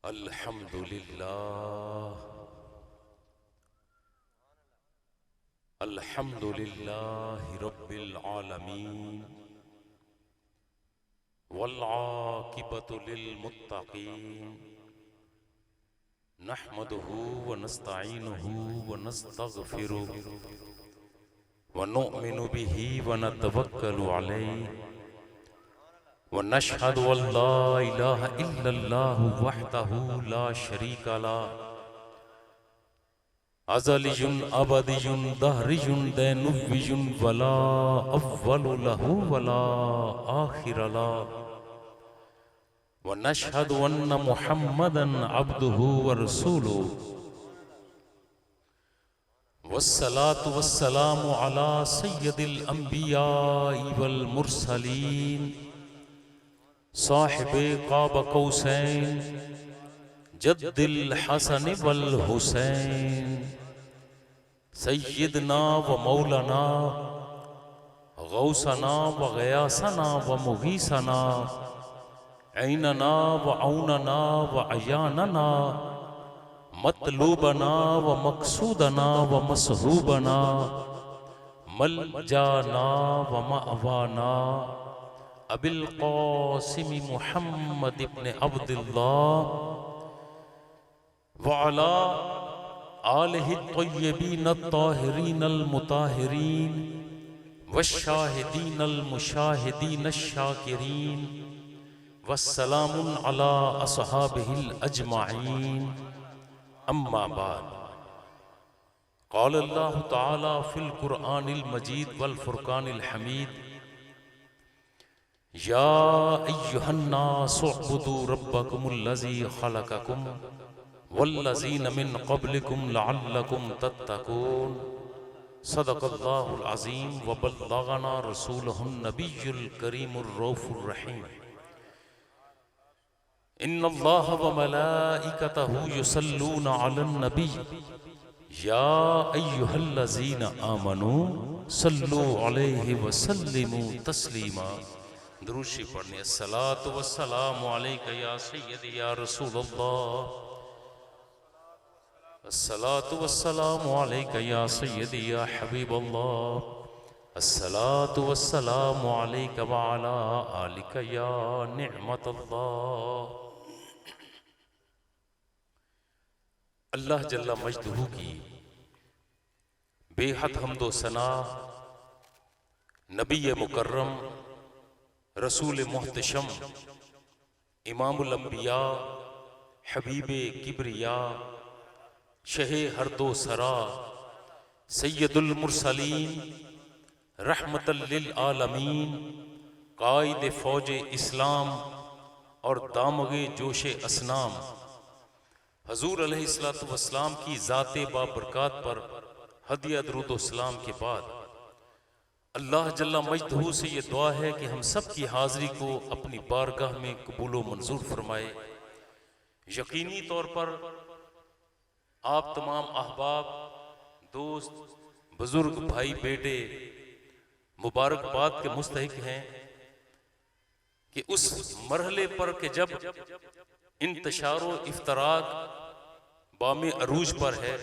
अल्हम्दुलिल्लाहि रब्बिल आलमीन वल आकिबतु लिल मुत्तकीन नहमदुहु व नस्तईनुहु व नस्तगफिरुहु व नु'मिनु बिही व नतवक्कलु अलैहि व नशहदु अल्ला इलाहा इल्लल्लाहु वहदहु ला शरीका लह अज़लियुन अबदियुन दहरियुन दैनुव्वियुन वला अव्वलु लहु वला आखिर लह व नशहदु अन्न मुहम्मदन अब्दुहु व रसूलुहु वस्सलातु वस्सलामु अला सय्यदिल अंबियाइ वल मुरसलीन साहिबे क़ाब कौसैन जद्दिल हसन वल हुसैन सय्यदना व मौलाना गौसना व गयासना व मुगीसना ऐनना व औनना व अयानना मतलूबना व मकसूदना व मसहूबना मलजाना व मअवाना अबिल क़ासिम मुहम्मद इब्न अब्दुल्लाह व अला आलिहि तय्यबीन अत्ताहिरीन अलमुताहिरीन वश्शाहिदीन अलमुशाहिदीन अश्शाकिरीन वस्सलामुन अला अस्हाबिहिल अजमाईन अम्मा बाद क़ाल अल्लाहु तआला फ़िल क़ुरआनिल मजीद वल फ़ुरक़ानिल हमीद या अय्युहन्नासु उअ्बुदू रब्बकुमुल्लज़ी ख़लक़कुम वल्लज़ीन मिन क़ब्लिकुम लअल्लकुम तत्तक़ून सदक़ल्लाहुल अज़ीम व बल्लगना रसूलुहुन नबियुल करीमुर रऊफ़ुर रहीम इन्नल्लाह व मलाइकतहु युसल्लूना अलन नबी या अय्युहल्लज़ीना आमनू सल्लु अलैहि व सल्लिमू तस्लीमा। दुरूद शरीफ पढ़ने। अस्सलातु वस्सलामु अलैका या सय्यदी या रसूलल्लाह, अस्सलातु वस्सलामु अलैका या सय्यदी या हबीबल्लाह, अस्सलातु वस्सलामु अलैका व अला आलिका या निअमतल्लाह। अल्लाह जल्ला मजदहू की बेहद हम्दो सना नबी मुकर्रम रसूल मुहतशम इमामुल अंबिया हबीबे किब्रिया शहे हरदो सरा सैयदुल मुरसलीन रहमतल लिल आलमीन कायद फौज इस्लाम और दामगे जोशे असनाम हजूर अलैहिस्सलातु वस्सलाम की ज़ाते बाबरकात पर हदिया दरूद व सलाम के बाद अल्लाह जल्ला मजदहू से ये दुआ है कि हम सब की हाज़िरी को अपनी बारगाह में कबूल व मंजूर फरमाए। यकीनी तौर पर आप तमाम अहबाब, दोस्त, बुजुर्ग, भाई, बेटे मुबारकबाद के मुस्तहिक हैं कि उस मरहले पर के जब इंतशारो इफ्तराक बामे अरूज पर है,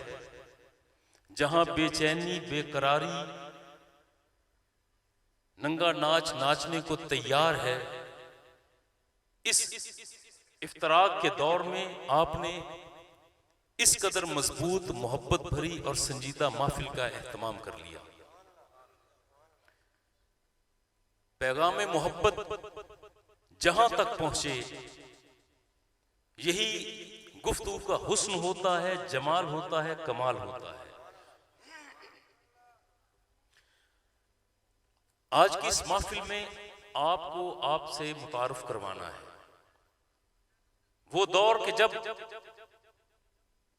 जहां बेचैनी, बेकरारी, नंगा नाच नाचने को तैयार है, इस इफ्तराक के दौर में आपने इस कदर मजबूत, मोहब्बत भरी और संजीदा महफिल का एहतमाम कर लिया। पैगाम मोहब्बत जहां तक पहुंचे, यही गुफ्तगू का हुस्न होता है, जमाल होता है, कमाल होता है। आज की इस महफिल में आपको आपसे मुतारुफ करवाना है वो दौर के जब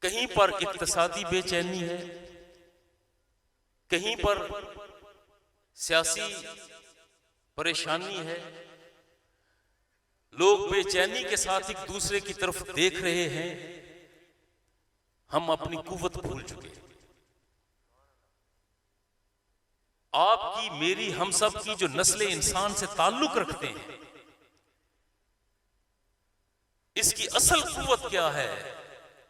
कहीं पर इक्तिसादी बेचैनी है, कहीं पर सियासी परेशानी है, लोग बेचैनी के साथ एक दूसरे की तरफ देख रहे हैं, हम अपनी कुव्वत भूल चुके हैं। आपकी, मेरी, हम सब की जो नस्ल इंसान से ताल्लुक रखते हैं, इसकी असल कुव्वत क्या है,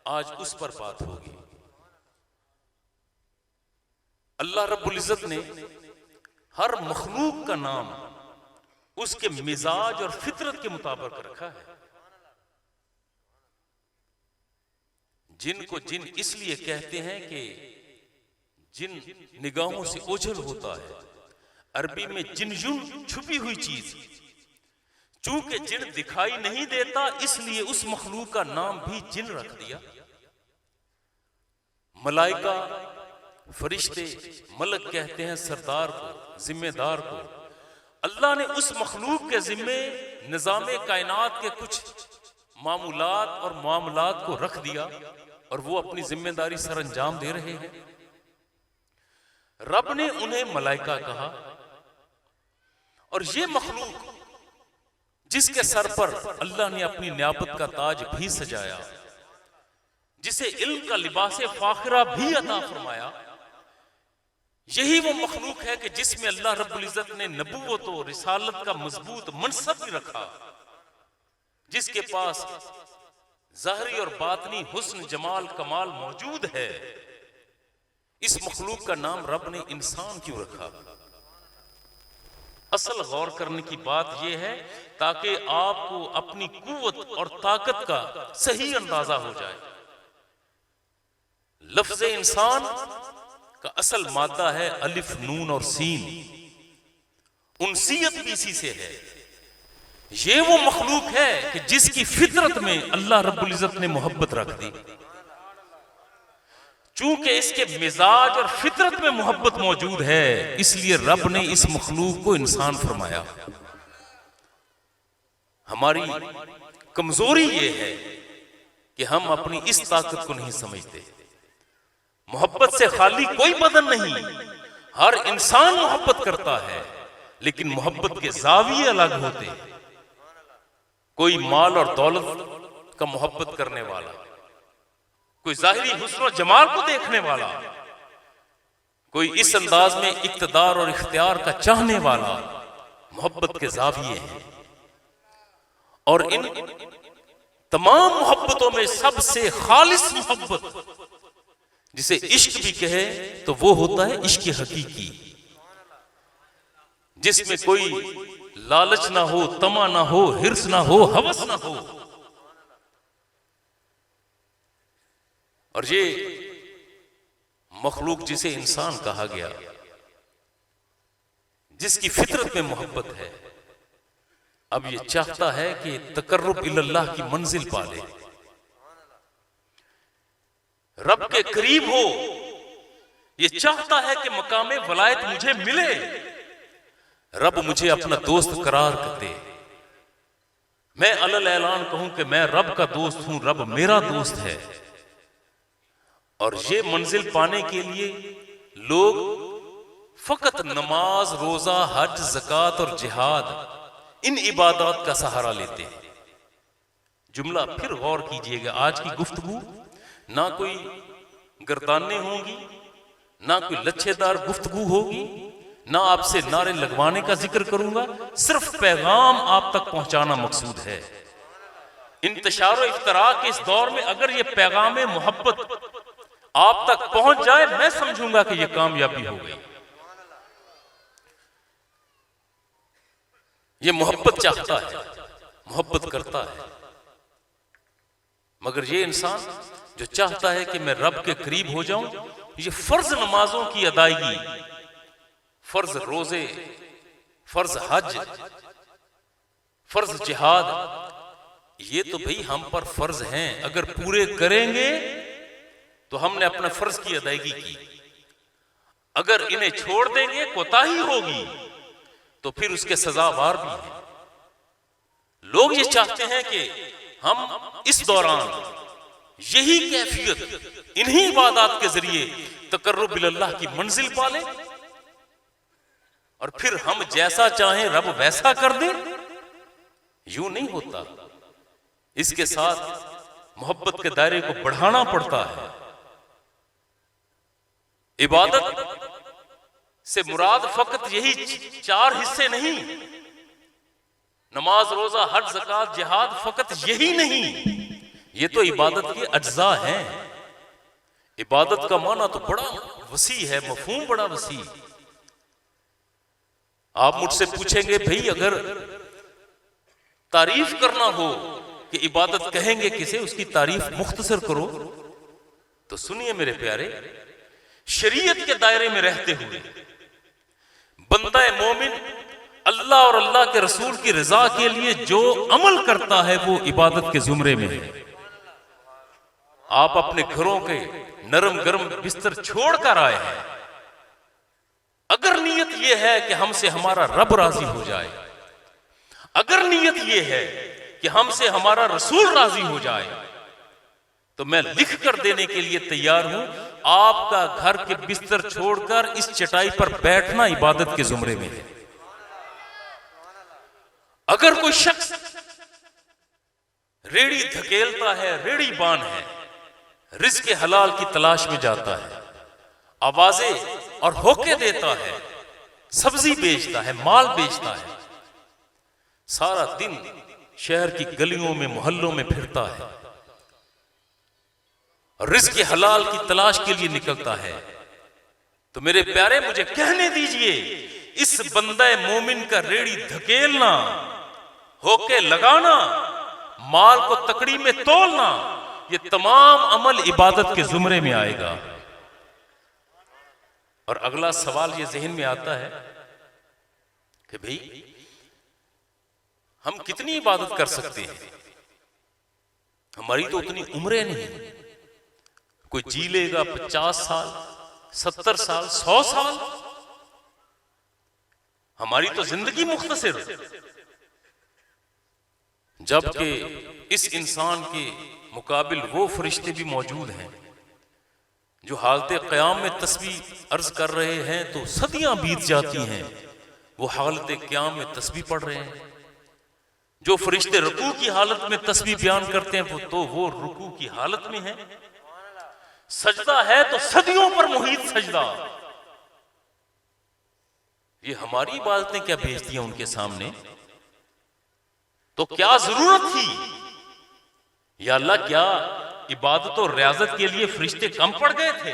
आज उस पर बात होगी। अल्लाह रब्बुल इज्जत ने हर मखलूक का नाम उसके मिजाज और फितरत के मुताबिक रखा है। जिन को जिन इसलिए कहते हैं कि जिन निगाहों से ओझल होता है। अरबी में जिन छुपी हुई चीज, चूंकि जिन दिखाई नहीं देता इसलिए उस मखलूक का नाम भी जिन रख दिया। मलाइका, फरिश्ते, मलक कहते हैं सरदार को, जिम्मेदार को। अल्लाह ने उस मखलूक के जिम्मे निजामे कायनात के कुछ मामूलात और मामलात को रख दिया और वो अपनी जिम्मेदारी सर अंजाम दे रहे हैं। रब ने उन्हें मलाइका कहा और ये मखलूक जिसके सर पर अल्लाह ने अपनी नियाबत का ताज भी सजाया, जिसे इल्म का लिबासे फाखिरा भी अता फरमाया, यही वो मखलूक है कि जिसमें अल्लाह रब्बुल इज्जत ने नबूवत और रिसालत का मजबूत मनसब भी रखा, जिसके पास ज़ाहरी और बातनी हुस्न जमाल कमाल मौजूद है। इस मखलूक का नाम रब ने इंसान क्यों रखा? असल गौर करने की बात यह है ताकि आपको अपनी कुव्वत और ताकत का सही अंदाजा हो जाए। लफ्ज इंसान का असल मादा है अलिफ, नून और सीन। उनसियत भी इसी से है। ये वो मखलूक है कि जिसकी फितरत में अल्लाह रब्बुल इज्जत ने मोहब्बत रख दी। चूंकि इसके मिजाज और फितरत में मोहब्बत मौजूद है, इसलिए रब ने इस मखलूक को इंसान फरमाया। हमारी कमजोरी ये है कि हम अपनी इस ताकत को नहीं समझते। मोहब्बत से खाली कोई बदन नहीं, हर इंसान मोहब्बत करता है, लेकिन मोहब्बत के जाविये अलग होते हैं। कोई माल और दौलत का मोहब्बत करने वाला, कोई जाहिरी हुस्न और जमाल को देखने वाला, कोई इस अंदाज में इक्तदार और इख्तियार का चाहने वाला, मोहब्बत के जाविये हैं। और इन तमाम मोहब्बतों में सबसे खालिस मोहब्बत, जिसे इश्क भी कहे तो वो होता है इश्क हकीकी, जिसमें कोई लालच ना हो, तमा ना हो, हिर्स ना हो, हवस ना हो। और ये मखलूक जिसे इंसान कहा गया, जिसकी फितरत में मोहब्बत है, अब ये चाहता है कि तकर्रुब इल्लल्लाह की मंजिल पाले, रब के करीब हो। ये चाहता है कि मकामे वलायत मुझे मिले, रब मुझे अपना दोस्त करार दे। मैं अलल ऐलान कहूं कि मैं रब का दोस्त हूं, रब मेरा दोस्त है। और ये मंजिल पाने के लिए लोग फकत नमाज, रोजा, हज, ज़कात और जिहाद, इन इबादत का सहारा लेते हैं। जुमला फिर गौर कीजिएगा, आज की गुफ्तगू ना कोई गर्दाने होंगी, ना कोई लच्छेदार गुफ्तगू होगी, ना आपसे नारे लगवाने का जिक्र करूंगा, सिर्फ पैगाम आप तक पहुंचाना मकसूद है। इंतशार और इफ्तरा के इस दौर में अगर ये पैगाम मोहब्बत आप तक पहुंच जाए, मैं समझूंगा कि ये कामयाबी हो गई। ये मोहब्बत चाहता है, मोहब्बत करता है, मगर ये इंसान जो चाहता है कि मैं रब के करीब हो जाऊं, ये फर्ज नमाजों की अदायगी, फर्ज रोजे, फर्ज हज, फर्ज जिहाद, ये तो भाई हम पर फर्ज हैं। अगर पूरे करेंगे तो हमने अपना फर्ज की अदायगी की। अगर इन्हें छोड़ देंगे, कोताही होगी, तो फिर उसके सजावार भी हैं। लोग ये चाहते हैं कि हम इस दौरान यही कैफियत इन्हीं इबादत के जरिए तकर्रुब इल्लल्लाह की मंजिल पाले, और फिर हम जैसा चाहें रब वैसा कर दे। यूं नहीं होता। इसके साथ मोहब्बत के दायरे को बढ़ाना पड़ता है। इबादत से मुराद फकत यही 4 हिस्से नहीं, नमाज, रोजा, हज, ज़कात, जिहाद फकत यही नहीं, ये तो इबादत के अज्जा हैं। इबादत का माना तो बड़ा वसी है, मफहूम बड़ा वसी। आप मुझसे पूछेंगे भाई अगर तारीफ करना हो कि इबादत कहेंगे किसे, उसकी तारीफ मुख्तसर करो, तो सुनिए मेरे प्यारे, शरीयत के दायरे में रहते हुए बंदा मोमिन अल्लाह और अल्लाह के रसूल की रजा के लिए जो अमल करता है वो इबादत के जुमरे में है। आप अपने घरों के नरम गरम बिस्तर छोड़कर आए हैं, अगर नीयत यह है कि हमसे हमारा रब राजी हो जाए, अगर नीयत यह है कि हमसे हमारा रसूल राजी हो जाए, तो मैं लिख कर देने के लिए तैयार हूं, आपका घर के बिस्तर छोड़कर इस चटाई पर बैठना इबादत के जुमरे में है। अगर कोई शख्स रेड़ी धकेलता है, रेड़ी बान है, रिज़्क़ हलाल की तलाश में जाता है, आवाजें और होके देता है, सब्जी बेचता है, माल बेचता है, सारा दिन शहर की गलियों में मोहल्लों में फिरता है और रिज़्क़ हलाल की तलाश के लिए निकलता है, तो मेरे प्यारे मुझे कहने दीजिए, इस बंदे मोमिन का रेड़ी धकेलना, होके लगाना, माल को तकड़ी में तोलना, ये तमाम अमल इबादत के जुमरे में आएगा। और अगला सवाल ये जहन में आता है कि भाई हम कितनी इबादत कर सकते हैं, हमारी तो उतनी उम्रें नहीं, कोई जी लेगा 50 साल, 70 साल, 100 साल, हमारी तो जिंदगी मुख्तसर। जबकि इस इंसान के मुकाबिल वो फरिश्ते भी मौजूद हैं जो हालते क़याम में तस्बीह अर्ज कर रहे हैं तो सदियां बीत जाती हैं, वो हालते क़याम में तस्बीह पढ़ रहे हैं। जो फरिश्ते रुकू की हालत में तस्बीह बयान करते हैं वो रुकू की हालत में है, सजदा है तो सदियों पर मुहीत सजदा। ये हमारी इबादतें क्या भेजती हैं उनके सामने, तो क्या जरूरत थी या अल्लाह, क्या इबादत और रियाजत के लिए फरिश्ते कम पड़ गए थे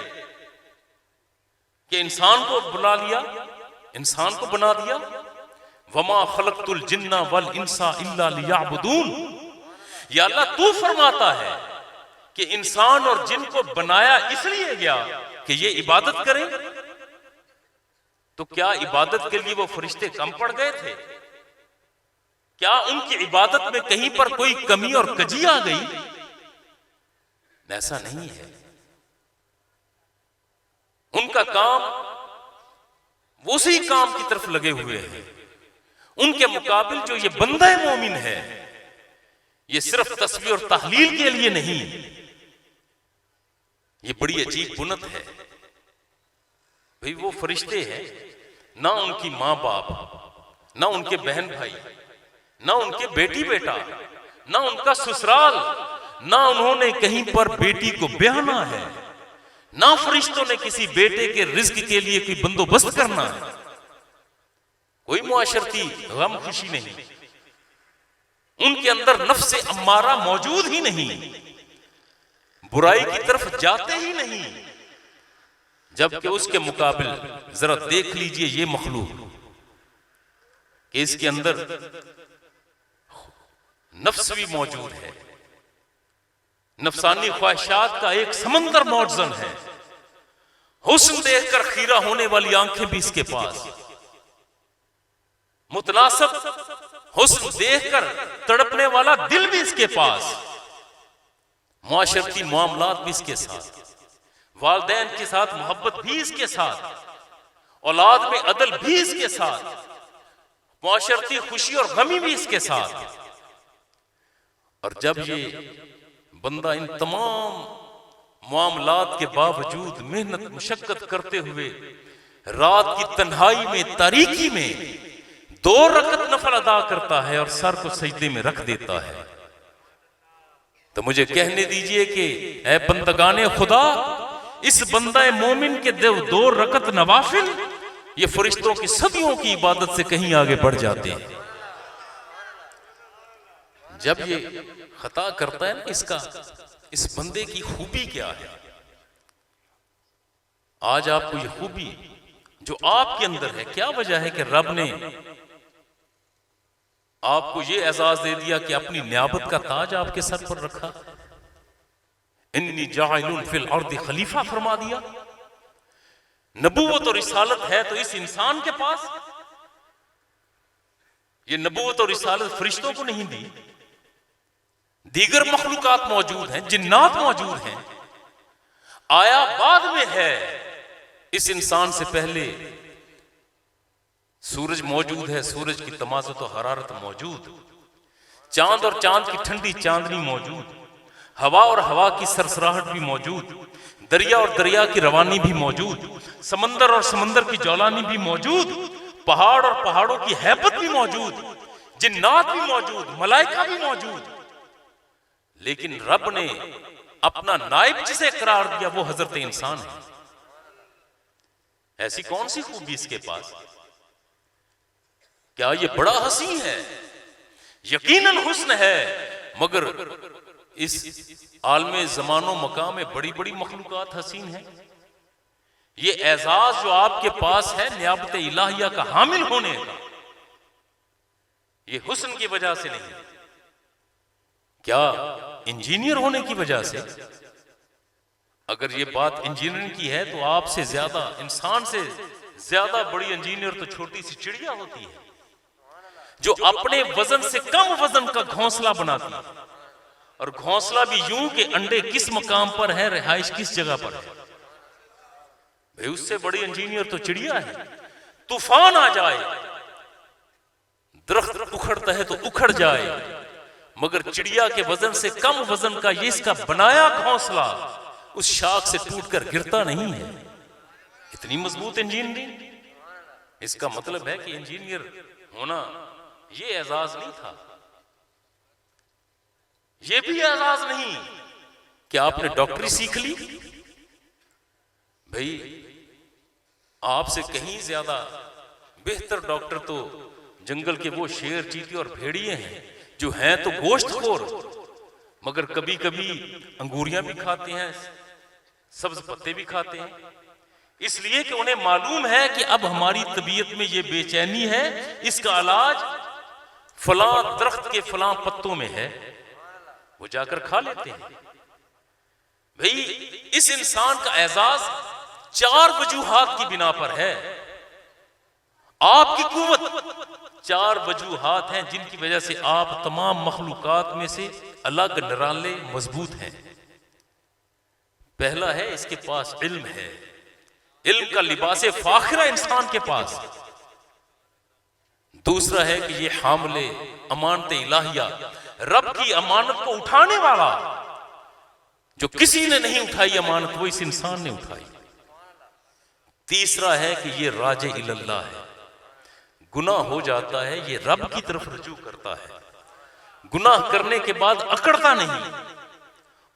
कि इंसान को बुला लिया, इंसान को बना दिया। वमा खलक़तुल जिन्ना वल इंसा इल्ला लियअबुदून, या अल्लाह तू फरमाता है कि इंसान और जिन को बनाया इसलिए गया कि ये इबादत करें, तो क्या इबादत के लिए वो फरिश्ते कम पड़ गए थे? क्या उनकी इबादत में कहीं पर कोई कमी और कजी आ गई? ऐसा नहीं है। उनका काम उसी काम की तरफ लगे हुए हैं। उनके मुकाबिल जो ये बंदा मोमिन है, ये सिर्फ तस्बीह और तहलील के लिए नहीं, ये बड़ी अजीब बुनत है। भाई वो फरिश्ते हैं, ना उनकी माँ बाप, ना उनके बहन भाई, ना उनके बेटी बेटा, ना उनका ससुराल, ना उन्होंने कहीं पर बेटी को ब्याहना है, ना फरिश्तों ने किसी बेटे के रिज़्क़ के लिए कोई बंदोबस्त करना है। कोई मुआशरती गम खुशी नहीं, उनके अंदर नफ्स अम्मारा मौजूद ही नहीं, बुराई की तरफ जाते ही नहीं। जबकि उसके मुकाबिल जरा देख लीजिए ये मखलूक कि इसके अंदर नफ्स भी मौजूद है, नफसानी ख्वाहिशात का एक समंदर मौजूद है, हुस्न देखकर खीरा होने वाली आंखें भी इसके पास, मुतनासिब हुस्न देखकर तड़पने वाला दिल भी इसके पास, मुआशरती मामलात भी इसके साथ, वालिदैन के साथ मोहब्बत भी इसके साथ, औलाद में अदल भी इसके साथ, मुआशरती खुशी और गमी भी इसके साथ। और जब ये बंदा इन तमाम मामलात के बावजूद मेहनत मुशक्कत करते हुए रात की तन्हाई में, तारीकी में 2 रकत नफल अदा करता है और सर को सजदे में रख देता है, तो मुझे कहने दीजिए कि ऐ बंदगाने खुदा, इस बंदा मोमिन के 2 रकत नवाफिल ये फरिश्तों की सदियों की इबादत से कहीं आगे बढ़ जाते हैं। जब ये खता करता है ना, इसका इस बंदे की खूबी क्या है? आज आपको ये खूबी जो आपके अंदर है, क्या वजह है कि रब ने आपको ये एजाज दे दिया कि अपनी नियाबत का ताज आपके सर पर रखा। इन्नी जाइलुन फिल अर्द खलीफा फरमा दिया। नबूवत और रिसालत है तो इस इंसान के पास, ये नबूवत और रिसालत फरिश्तों को नहीं दी, दीगर मखलूकात मौजूद हैं, जिन्नात मौजूद हैं, आया बाद में है। इस इंसान से पहले सूरज मौजूद है, सूरज की तमाज़ुत और हरारत मौजूद, चांद और चांद की ठंडी चांदनी मौजूद, हवा और हवा की सरसराहट भी मौजूद, दरिया और दरिया की रवानी भी मौजूद, समंदर और समंदर की जौलानी भी मौजूद, पहाड़ और पहाड़ों की हैबत भी मौजूद, जिन्नात भी मौजूद, मलाइका भी मौजूद। लेकिन रब ने अपना नाइब जिसे करार दिया वो हजरत इंसान है। ऐसी कौन सी खूबी इसके पास? क्या ये बड़ा हसीन है? यकीनन हुस्न है, मगर इस आलमे ज़मानो मकाम में बड़ी बड़ी मखलूकात हसीन है। ये एजाज जो आपके पास है नियाबत इलाहिया का हामिल होने का, ये हुस्न की वजह से नहीं, क्या इंजीनियर होने की वजह से? अगर ये बात इंजीनियरिंग की है तो आपसे ज्यादा, इंसान से ज्यादा बड़ी इंजीनियर तो छोटी सी चिड़िया होती है जो अपने वजन से कम वजन का घोंसला बनाती है, और घोंसला भी यूं कि अंडे किस मकाम पर है, रिहाइश किस जगह पर है। भाई उससे बड़ी इंजीनियर तो चिड़िया है। तूफान आ जाए, दरख्त उखड़ता है तो उखड़ जाए, मगर चिड़िया के वजन से कम वजन का ये इसका बनाया घोंसला उस शाख से टूटकर गिरता नहीं है। इतनी मजबूत इंजीनियरिंग। इसका मतलब है कि इंजीनियर होना ये एजाज नहीं था, ये भी एजाज नहीं कि आपने डॉक्टरी सीख ली। भाई आपसे कहीं ज्यादा बेहतर डॉक्टर तो जंगल के वो शेर, चीते और भेड़िए हैं जो हैं तो गोश्तखोर, मगर कभी कभी अंगूरियां भी खाते हैं, सब्ज पत्ते भी खाते हैं, इसलिए कि उन्हें मालूम है कि अब हमारी तबीयत में ये बेचैनी है, इसका इलाज फलां दरख्त के फलां पत्तों में है, वो जाकर खा लेते हैं। भाई इस इंसान का एजाज 4 वजूहात की बिना पर है। आपकी कुव्वत 4 वजूहात हैं जिनकी वजह से आप तमाम मखलूकात में से अलग, निराले, मजबूत हैं। पहला है इसके पास इल्म है, इल्म का लिबास फाखिरा इंसान के पास। दूसरा है कि ये हामले अमानत इलाहिया, रब की अमानत को उठाने वाला, जो किसी ने नहीं उठाई अमानत वो इस इंसान ने उठाई। तीसरा है कि ये राजे इल्लल्लाह है, गुनाह हो जाता है ये रब की तरफ रुजू करता है, गुनाह करने के बाद अकड़ता नहीं।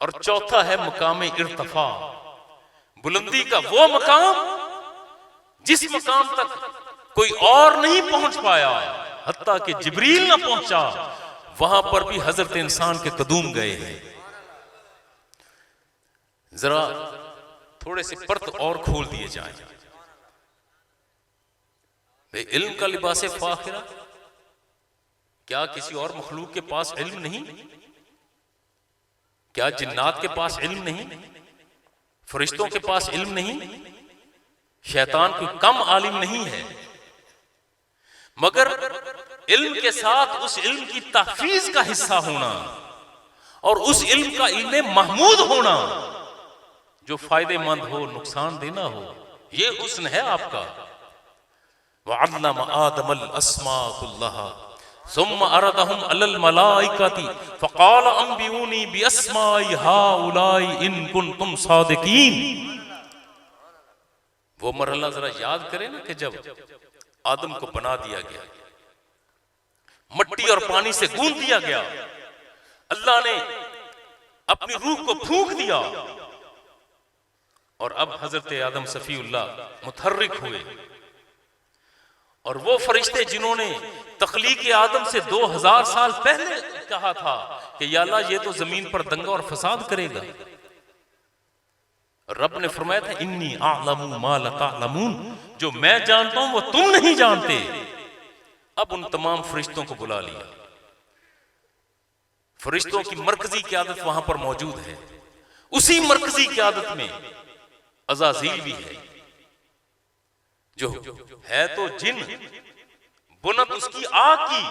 और चौथा है मकाम इर्तफा, बुलंदी का वो मकाम जिस मकाम तक कोई और नहीं पहुंच पाया, हत्ता कि जिब्रील ना पहुंचा, वहां पर भी हजरत इंसान के कदूम गए हैं। जरा थोड़े से पर्त और खोल दिए जाए। इल्म का लिबास फाखिरा, क्या किसी और मखलूक के पास इल्म नहीं? क्या जिन्नात के पास इल्म नहीं? फरिश्तों के पास इल्म नहीं? शैतान कोई कम आलिम नहीं है, मगर इल्म के साथ उस इल्म की तहफीज का हिस्सा होना और उस इल्म का इल्म महमूद होना जो फायदेमंद हो, नुकसान देना हो, ये हुस्न है आपका। वअल्लम आदमल अस्मा कुल्लहा सुम्मा अरदहुम अलल मलाइकति फक़ाल अंबिऊनी बिअस्माइ हाउलाई इन कुंतुम सादिकीन। वो मरहला जरा याद करें ना कि जब आदम को बना दिया गया, मट्टी और पानी से गूंथ दिया गया, अल्लाह ने अपनी रूह को फूंक दिया और अब हजरत आदम सफीउल्लाह मुतहर्रिक हुए और वो फरिश्ते जिन्होंने तख्लीक आदम से 2000 साल पहले कहा था कि या अल्लाह ये तो जमीन पर दंगा और फसाद करेगा, रब ने फरमाया था इन्नी अअलमु मा ला तअलमून, जो मैं जानता हूं वो तुम नहीं जानते। अब उन तमाम फरिश्तों को बुला लिया, फरिश्तों की मरकजी क़यादत वहां पर मौजूद है। उसी मरकजी क़यादत में अज़ाज़ील भी है, जो है तो जिन, बुनत उसकी आग की,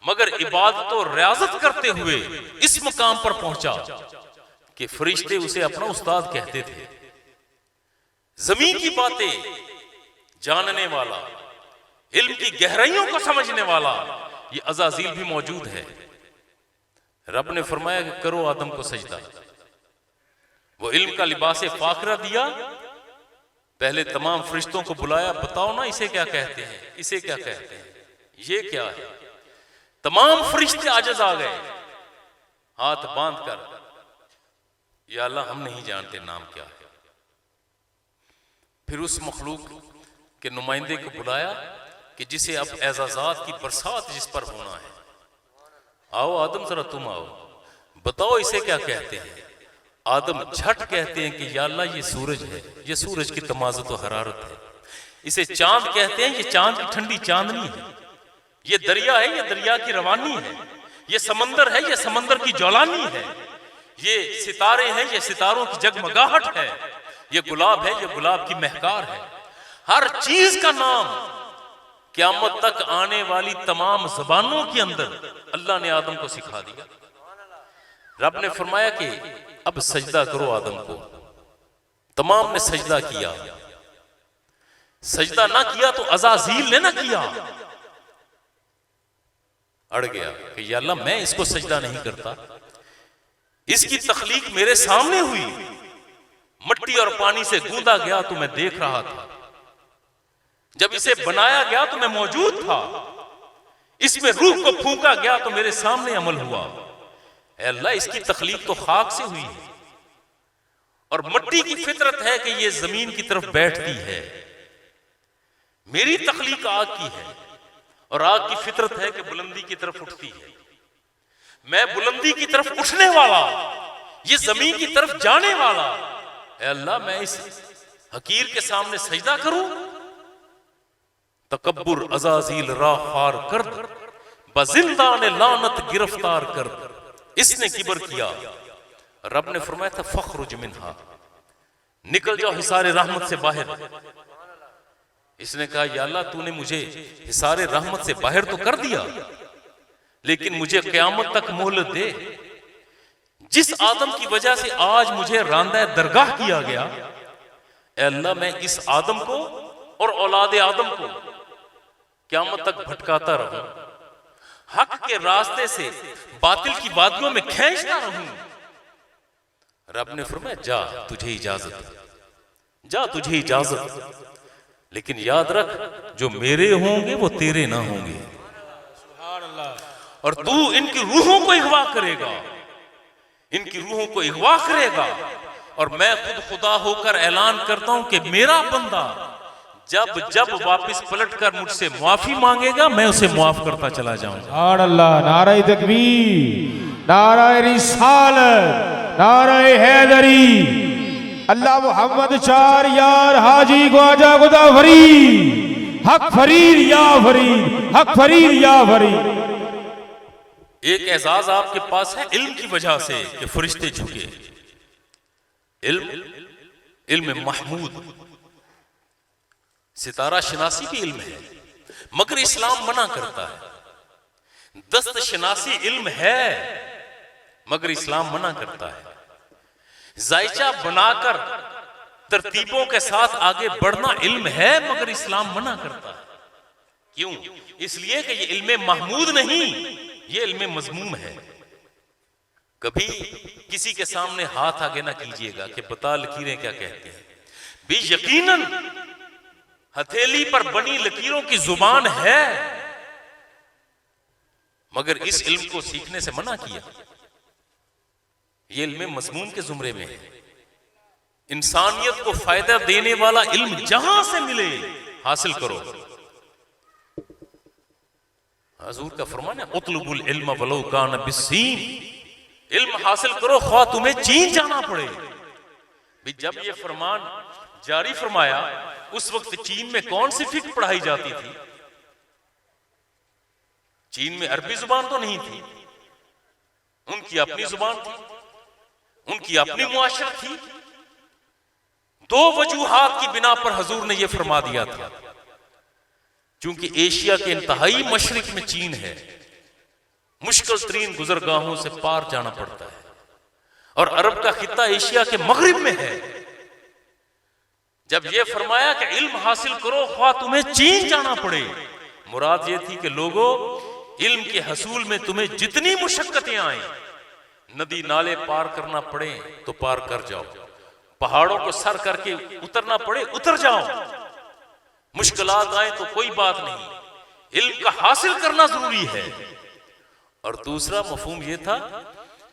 मगर इबादत और रियाजत करते हुए इस मुकाम पर पहुंचा कि फरिश्ते उसे अपना उस्ताद कहते थे। जमीन की बातें जानने वाला, इल्म की गहराइयों को समझने वाला ये अज़ाज़ील भी मौजूद है। रब ने फरमाया कि करो आदम को सजदा। वो इल्म का लिबास फाखरा दिया, पहले तमाम फरिश्तों को बुलाया, बताओ ना इसे क्या कहते हैं, इसे क्या कहते हैं, ये क्या है। तमाम फरिश्ते आजिज आ गए, हाथ बांध कर, या अल्लाह हम नहीं जानते नाम क्या है। फिर उस मखलूक के नुमाइंदे को बुलाया कि जिसे अब एजाजात की बरसात जिस पर होना है, आओ आदम जरा तुम आओ, बताओ इसे क्या कहते हैं। आदम झट कहते हैं कि या अल्लाह ये सूरज है, ये सूरज की तमाज़ुत व हरारत है। इसे चांद कहते हैं, ये चांद की ठंडी चांदनी है। ये दरिया है, ये दरिया की रवानी है। ये समंदर है, ये समंदर की जौलानी है। ये सितारे हैं, ये सितारों की जगमगाहट है। ये गुलाब है, ये गुलाब की महकार है। हर चीज का नाम क़यामत तक आने वाली तमाम ज़बानों के अंदर अल्लाह ने आदम को सिखा दिया। रब ने फरमाया कि अब सजदा करो आदम को। तमाम ने सजदा किया। सजदा ना किया तो अज़ाज़ील ने ना किया, अड़ गया कि या अल्लाह मैं इसको सजदा नहीं करता। इसकी तख्लीक मेरे सामने हुई, मिट्टी और पानी से गूंदा गया तो मैं देख रहा था, जब इसे बनाया गया तो मैं मौजूद था, इसमें रूह को फूंका गया तो मेरे सामने अमल हुआ। अल्लाह इसकी तख्लीक तो खाक से हुई है और मिट्टी की फितरत है कि ये जमीन की तरफ बैठती है। मेरी तख्लीक आग की है और आग की फितरत है कि बुलंदी की तरफ उठती है। मैं बुलंदी की तरफ उठने वाला, ये जमीन की तरफ जाने वाला। अल्लाह मैं इस हकीर के सामने सजदा करूं? तकब्बुर अज़ाज़ील राखार कर, बजिंदाने लानत गिरफ्तार कर। इसने किबर किया। रब ने फरमाया था फखरुज मिन्हा, निकल जाओ हिसारे रहमत से बाहर। इसने कहा या अल्लाह तूने मुझे हिसारे रहमत से बाहर तो कर दिया, लेकिन मुझे क़यामत तक मोहलत दे। जिस आदम की वजह से आज मुझे रांदा दरगाह किया गया, अल्लाह मैं इस आदम को और औलाद आदम को क़यामत तक भटकाता रहूं, हक के रास्ते से बातिल की वादियों में खींचता रहूं। रब ने फरमाया जा तुझे इजाजत, जा तुझे इजाजत, लेकिन याद रख जो मेरे होंगे वो तेरे ना होंगे, और तू इनकी रूहों को अगवा करेगा, इनकी रूहों को अगवा करेगा। और मैं खुद खुदा होकर ऐलान करता हूं कि मेरा बंदा जब जब वापस पलटकर मुझसे माफी मांगेगा मैं उसे माफ करता चला जाऊंगा। अल्लाह, नारे तकबीर, नारे रिसालत, नारे हैदरी, अल्लाह मोहम्मद चार यार हाजी ख्वाजा खुदा फरीद, हक फरीद या फरीद, हक फरीद या फरीद। एक एजाज आपके पास है इल्म की वजह से कि फरिश्ते झुके। इल्म महमूद, सितारा शनासी भी इल्म है, मगर इस्लाम मना करता है। दस्त शनासी इल्म है, मगर इस्लाम मना करता है। जायचा बनाकर तरतीबों के साथ आगे बढ़ना इल्म है, मगर इस्लाम मना करता है। क्यों? इसलिए कि ये इल्म महमूद नहीं, ये इल्म मज़मूम है। कभी किसी के सामने हाथ आगे ना कीजिएगा कि बता लकीरें क्या कहते हैं। भी यकीनन हथेली पर बनी लकीरों की जुबान है, मगर इस इल्म को सीखने से मना किया। ये इल्म मज़मूम के जुमरे में है। इंसानियत को फायदा देने वाला इल्म जहां से मिले हासिल करो। हुजूर का फरमान है उतलुबुल इल्म वलो कान बिस्सीन, इल्म हासिल करो ख्वा तुम्हें चीन जाना पड़े। भी जब ये फरमान जारी फरमाया उस वक्त चीन में कौन सी फिक्र पढ़ाई जाती थी? चीन में अरबी जुबान तो नहीं थी, उनकी अपनी जुबान थी, उनकी अपनी मुआशरत थी। दो वजूहात की बिना पर हुजूर ने यह फरमा दिया था, क्योंकि एशिया के इंतहाई मशरिक में चीन है, मुश्किल तरीन गुजरगाहों से पार जाना पड़ता है, और अरब का खित्ता एशिया के मगरिब में है। जब यह फरमाया कि इल्म हासिल करो ख्वा तुम्हें चीन जाना पड़े, मुराद यह थी कि लोगों इल्म के हसूल में तुम्हें जितनी मुशक्कतें आए, नदी नाले पार करना पड़े तो पार कर जाओ, पहाड़ों को सर करके उतरना पड़े उतर जाओ, मुश्किलात आए तो कोई बात नहीं, इल्म का हासिल करना जरूरी है। और दूसरा मफहूम यह था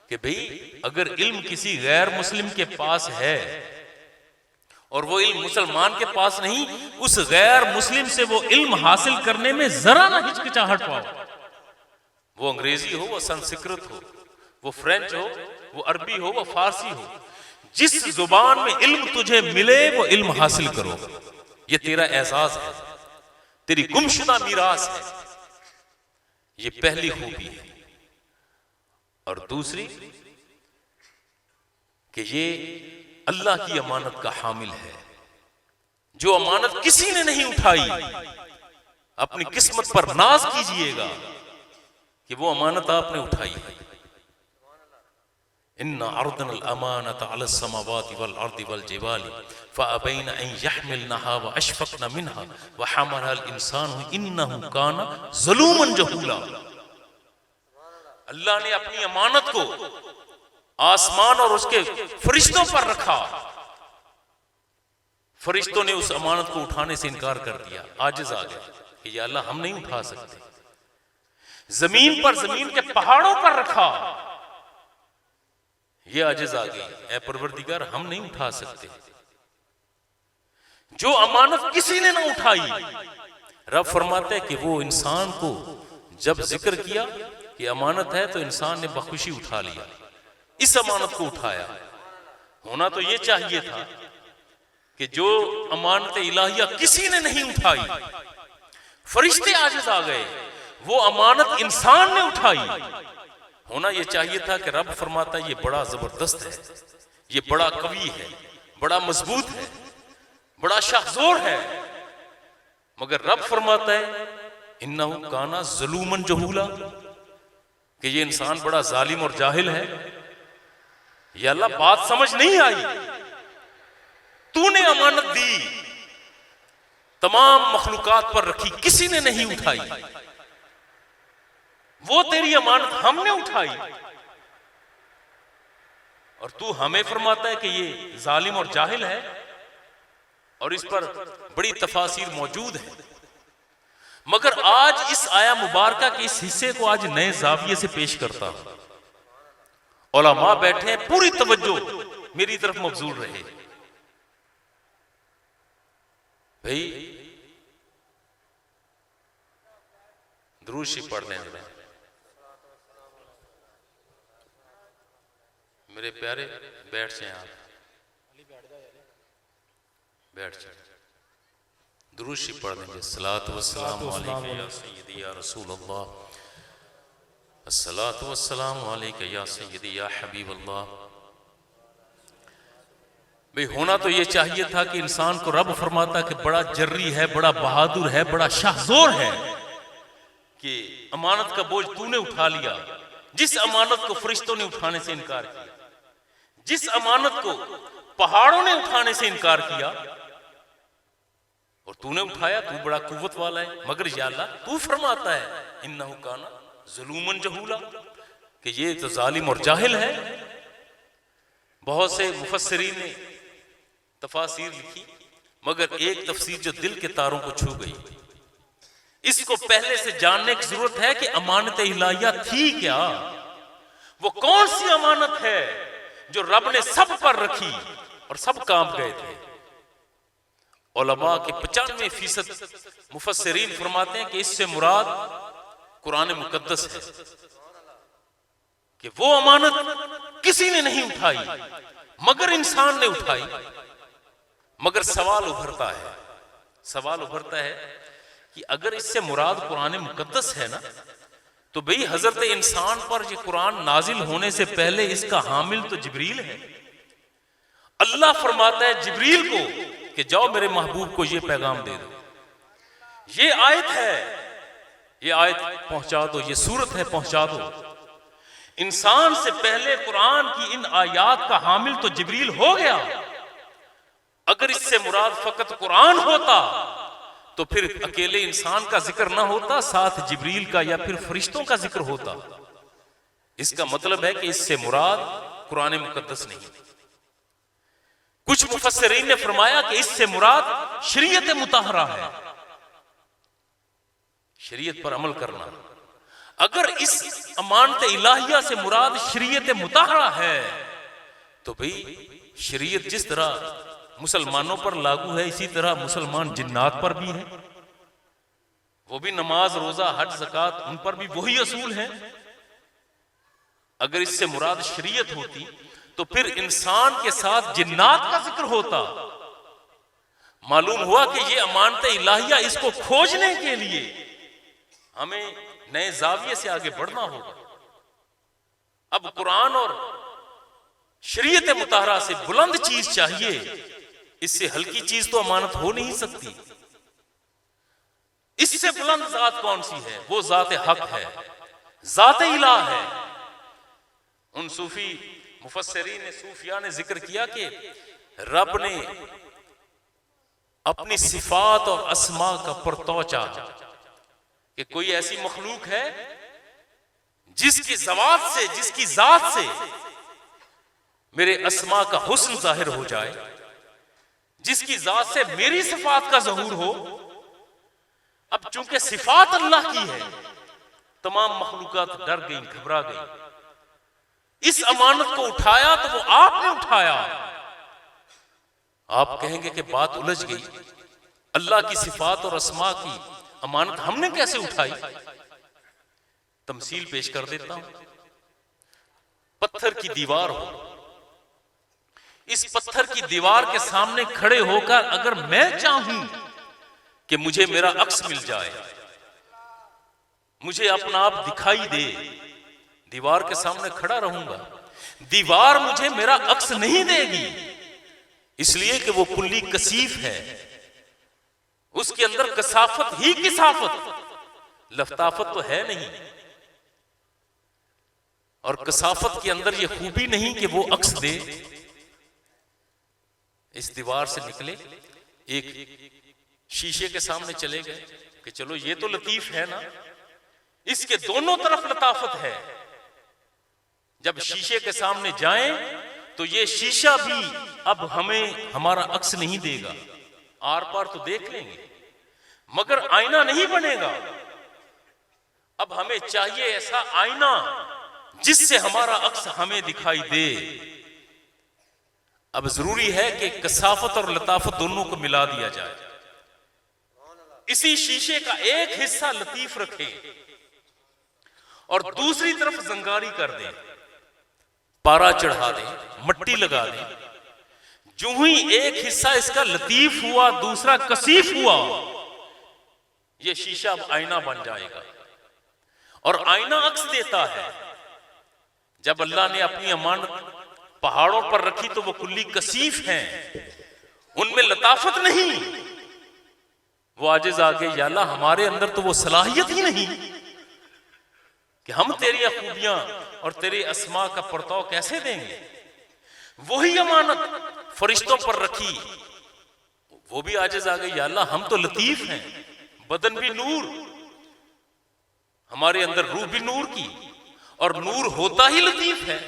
कि भाई अगर इल्म किसी गैर मुस्लिम के पास है और वो इल्म मुसलमान के पास नहीं, उस गैर मुस्लिम से वो इल्म हासिल करने में जरा ना हिचकिचाहट पाओ, वो अंग्रेजी हो, वो संस्कृत हो, वो फ्रेंच हो, वो अरबी हो, वो फारसी हो, जिस जुबान में इल्म तुझे मिले वो इल्म हासिल करो। ये तेरा एहसास है, तेरी गुमशुदा मीरास है, ये पहली खूबी है। और दूसरी कि ये अल्लाह की अमानत का हामिल है, जो अमानत किसी ने नहीं उठाई। अपनी किस्मत पर नाज कीजिएगा कि वो अमानत आपने उठाई है। इन्ना अर्दना अल-अमानत अला समावाति वल अर्दि वल जिबाली फअबैना अन यहमिलनहा व अशफक़ना मिनहा व हमलहा अल-इंसानु इन्नहु काना ज़लूमन जहूला। अल्लाह ने अपनी अमानत को आसमान और उसके फरिश्तों पर रखा, फरिश्तों ने उस अमानत को उठाने से इनकार कर दिया, आजिज आ गया कि या अल्लाह हम नहीं उठा सकते। जमीन पर, जमीन के पहाड़ों पर रखा, ये आजिज आ गई, ऐ परवरदिगार हम नहीं उठा सकते। जो अमानत किसी ने ना उठाई, रब फरमाते हैं कि वो इंसान को जब जिक्र किया कि अमानत है तो इंसान ने बखुशी उठा लिया, इस अमानत को उठाया। होना तो ये चाहिए था कि जो अमानत इलाहिया किसी ने नहीं उठाई, फरिश्ते आजिज आ गए, वो अमानत इंसान ने उठाई। होना ये चाहिए था कि रब फरमाता ये बड़ा जबरदस्त है, ये बड़ा कवी है, बड़ा मजबूत है, बड़ा शाहजोर है, मगर रब फरमाता है इन्नहु काना ज़लूमन जहूला, कि ये इंसान बड़ा जालिम और जाहिल है। या अल्लाह बात समझ नहीं आई, तूने अमानत दी, तमाम मखलूकात पर रखी, किसी ने नहीं उठाई, वो तेरी अमानत हमने उठाई, और तू हमें फरमाता है कि ये जालिम और जाहिल है। और इस पर बड़ी तफासीर मौजूद है, मगर आज इस आया मुबारका के इस हिस्से को आज नए जाविये से पेश करता हूं। उलमा बैठे, पूरी तवज्जो मेरी तरफ मबजूल रहे। भाई दुरूद शरीफ पढ़ लें मेरे प्यारे, बैठ जाएं आप, बैठ जाएं, दुरूद शरीफ पढ़ लेंगे। सलात वस्सलाम अलैका या सय्यदी या रसूल अल्लाह, अस्सलातु वस्सलामु अलैका या सय्यदी या हबीब अल्लाह। भाई होना तो ये चाहिए था कि इंसान को रब फरमाता कि बड़ा जर्री है, बड़ा बहादुर है, बड़ा शाहजोर है, कि अमानत का बोझ तूने उठा लिया, जिस अमानत को फरिश्तों ने उठाने से इनकार किया, जिस अमानत को पहाड़ों ने उठाने से इनकार किया, और तूने उठाया, तू बड़ा कुव्वत वाला है। मगर या अल्लाह तू फरमाता है इन्नहु काना ज़लूमन जहूला, कि ये तो जालिम और जाहिल है। बहुत से मुफस्सिरीन ने तफासीर लिखी, मगर एक तफसीर जो दिल के तारों को छू गई, इसको पहले से जानने की जरूरत है कि अमानत इलाहिया थी क्या, वो कौन सी अमानत है जो रब ने सब पर रखी और सब काम गए थे। उलमा के 95% मुफस्सिरीन फरमाते हैं कि इससे मुराद कुरान मुकद्दस है कि वो अमानत किसी ने नहीं उठाई मगर इंसान ने उठाई। मगर सवाल उभरता है कि अगर इससे मुराद कुरान मुकद्दस है ना, तो भाई हजरत इंसान पर ये कुरान नाजिल होने से पहले इसका हामिल तो जिब्रील है। अल्लाह फरमाता है जिब्रील को कि जाओ मेरे महबूब को ये पैगाम दे दो, ये आयत है, ये आयत पहुंचा दो, ये सूरत है पहुंचा दो। इंसान से पहले कुरान की इन आयात का हामिल तो जिब्रील हो गया। अगर इससे मुराद फकत कुरान होता तो फिर अकेले इंसान का जिक्र ना होता, साथ जिब्रील का या फिर फरिश्तों का जिक्र होता। इसका मतलब है कि इससे मुराद कुरान मुकद्दस नहीं। कुछ मुफस्सिरीन ने फरमाया कि इससे मुराद शरीयत मुताहरा है, शरीयत पर अमल करना। अगर इस अमानत इलाहिया से मुराद शरीयत मुताहरा है तो भाई शरीयत जिस तरह मुसलमानों पर लागू है, इसी तरह मुसलमान जिन्नात पर भी है। वो भी नमाज, रोजा, हज, ज़कात, उन पर भी वही असूल है। अगर इससे मुराद शरीयत होती तो फिर इंसान के साथ जिन्नात का जिक्र होता। मालूम हुआ कि ये अमानत इलाहिया, इसको खोजने के लिए हमें नए जाविये से आगे बढ़ना होगा। अब कुरान और शरीयत मुताहरा से बुलंद चीज चाहिए, इससे हल्की चीज तो अमानत हो नहीं सकती। इससे बुलंद जात कौन सी है? वो जात हक है, जात इलाह है। उन सूफी मुफस्सिरीन ने, सूफिया ने जिक्र किया कि रब ने अपनी सिफात और अस्मा का परतौ चाहा कि कोई ऐसी मखलूक है जिसकी ज़वात से, जिसकी जात से मेरे अस्मा का हुस्न जाहिर हो जाए, जिसकी जात से मेरी सिफात का ज़हूर हो। अब चूंकि सिफात अल्लाह की है, तमाम मखलूकात डर गई, घबरा गई। इस अमानत को उठाया तो वो आपने उठाया। आप कहेंगे कि बात उलझ गई, अल्लाह की सिफात और अस्मा की अमानत हमने कैसे उठाई? तमसील पेश कर देता हूं। पत्थर की दीवार हो, इस पत्थर की दीवार के सामने खड़े होकर अगर मैं चाहूं कि मुझे मेरा अक्स मिल जाए, मुझे अपना आप दिखाई दे, दीवार के सामने खड़ा रहूंगा, दीवार मुझे मेरा अक्स नहीं देगी, इसलिए कि वो कुल्ली कसीफ है, उसके अंदर कसाफत ही कसाफत, लफ्ताफत तो है नहीं। और कसाफत के अंदर ये खूबी नहीं कि वो अक्स दे। इस दीवार से निकले, एक शीशे के सामने चले गए कि चलो ये तो लतीफ है ना, इसके दोनों तरफ लताफत है। जब शीशे के सामने जाएं तो ये शीशा भी अब हमें हमारा अक्स नहीं देगा, आर पार तो देख लेंगे मगर आईना नहीं बनेगा। अब हमें चाहिए ऐसा आईना जिससे हमारा अक्स हमें दिखाई दे। अब जरूरी है कि कसाफत और लताफत दोनों को मिला दिया जाए। इसी शीशे का एक हिस्सा लतीफ रखें और दूसरी तरफ जंगारी कर दें, पारा चढ़ा दें, मट्टी लगा दें। जो ही एक हिस्सा इसका लतीफ हुआ, दूसरा कसीफ हुआ, यह शीशा अब आईना बन जाएगा। और आईना अक्स देता है। जब अल्लाह ने अपनी अमानत पहाड़ों पर रखी तो वो कुल्ली कसीफ हैं, उनमें लताफत नहीं। वो आजिज आ गए, या अल्लाह हमारे अंदर तो वो सलाहियत ही नहीं कि हम तेरी खूबियां और तेरे अस्मा का परताव कैसे देंगे। वही अमानत फरिश्तों पर रखी, वो भी आजिज आ गए, या अल्लाह हम तो लतीफ हैं, बदन भी नूर, हमारे अंदर रूह भी नूर की, और नूर होता ही लतीफ है।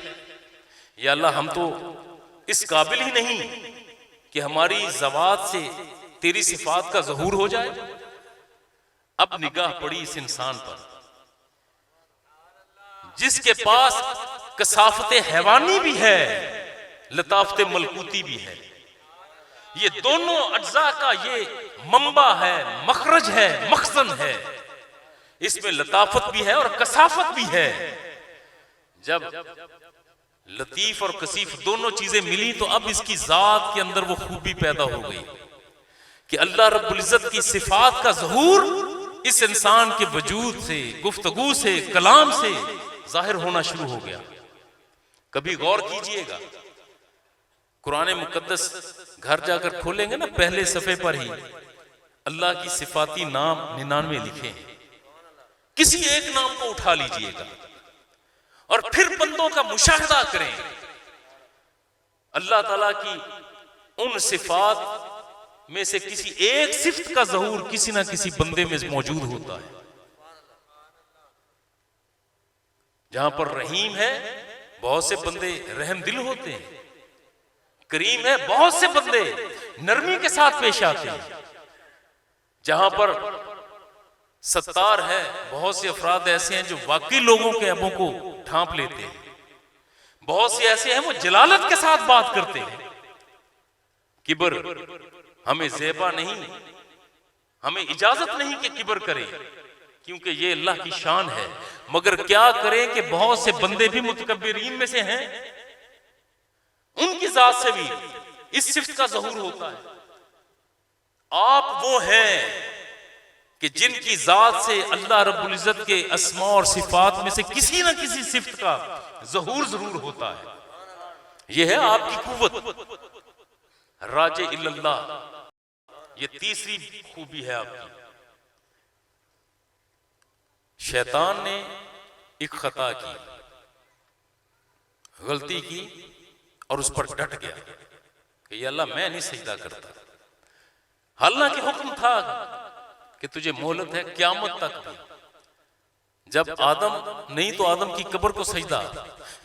या अल्लाह हम तो इस काबिल ही नहीं कि हमारी ज़वात से तेरी सिफात का ज़हूर हो जाए। अब निगाह पड़ी इस इंसान पर जिसके पास कसाफत हैवानी भी है, लताफत मलकूती भी है। ये दोनों अज्जा का ये मंबा है, मखरज है, मखज़न है। इसमें लताफत भी है और कसाफत भी है। जब लतीफ और कसीफ दोनों चीजें मिली तो अब इसकी जात के अंदर वो खूबी पैदा हो गई कि अल्लाह रब्बुल इज्जत की सिफात का ज़हूर इस इंसान के वजूद से, गुफ्तगू से, कलाम से जाहिर होना शुरू हो गया। कभी गौर कीजिएगा, कुरान मुकद्दस घर जाकर खोलेंगे ना, पहले सफे पर ही अल्लाह की सिफाती नाम 99 लिखे हैं। किसी एक नाम को उठा लीजिएगा और फिर बंदों का मुशाहिदा करें। अल्लाह ताला की उन सिफात में से किसी एक सिफ्त का ज़हूर किसी ना किसी बंदे में मौजूद होता है। जहां पर रहीम है, बहुत से बंदे रहम दिल होते हैं। करीम है, बहुत से बंदे नरमी के साथ पेश आते हैं। जहां पर सत्तार है, बहुत से अफराद ऐसे हैं जो वाकई लोगों के ऐबों को ढांप लेते हैं। बहुत से ऐसे हैं वो जलालत के साथ बात करते हैं। किबर हमें ज़ेबा नहीं, हमें इजाजत नहीं कि किबर करें, क्योंकि ये अल्लाह की शान है। मगर क्या करें कि बहुत से बंदे भी मुतकब्बिरीन में से हैं, उनकी जात से भी इस सिफ्त का ज़हूर होता है। आप वो हैं कि जिनकी जात से अल्लाह रब्बुल इज्जत के अस्मा और सिफात में से किसी ना किसी सिफ्त का ज़हूर जरूर होता है। यह है आपकी कुव्वत, राजे इल्लल्लाह। ये तीसरी खूबी है आपकी। शैतान ने एक खता की, गलती की और उस पर डट गया कि या अल्लाह मैं नहीं सजदा करता। हालांकि हुक्म था कि तुझे मोहलत है क़यामत तक भी। जब आदम नहीं तो आदम की कब्र को सजदा,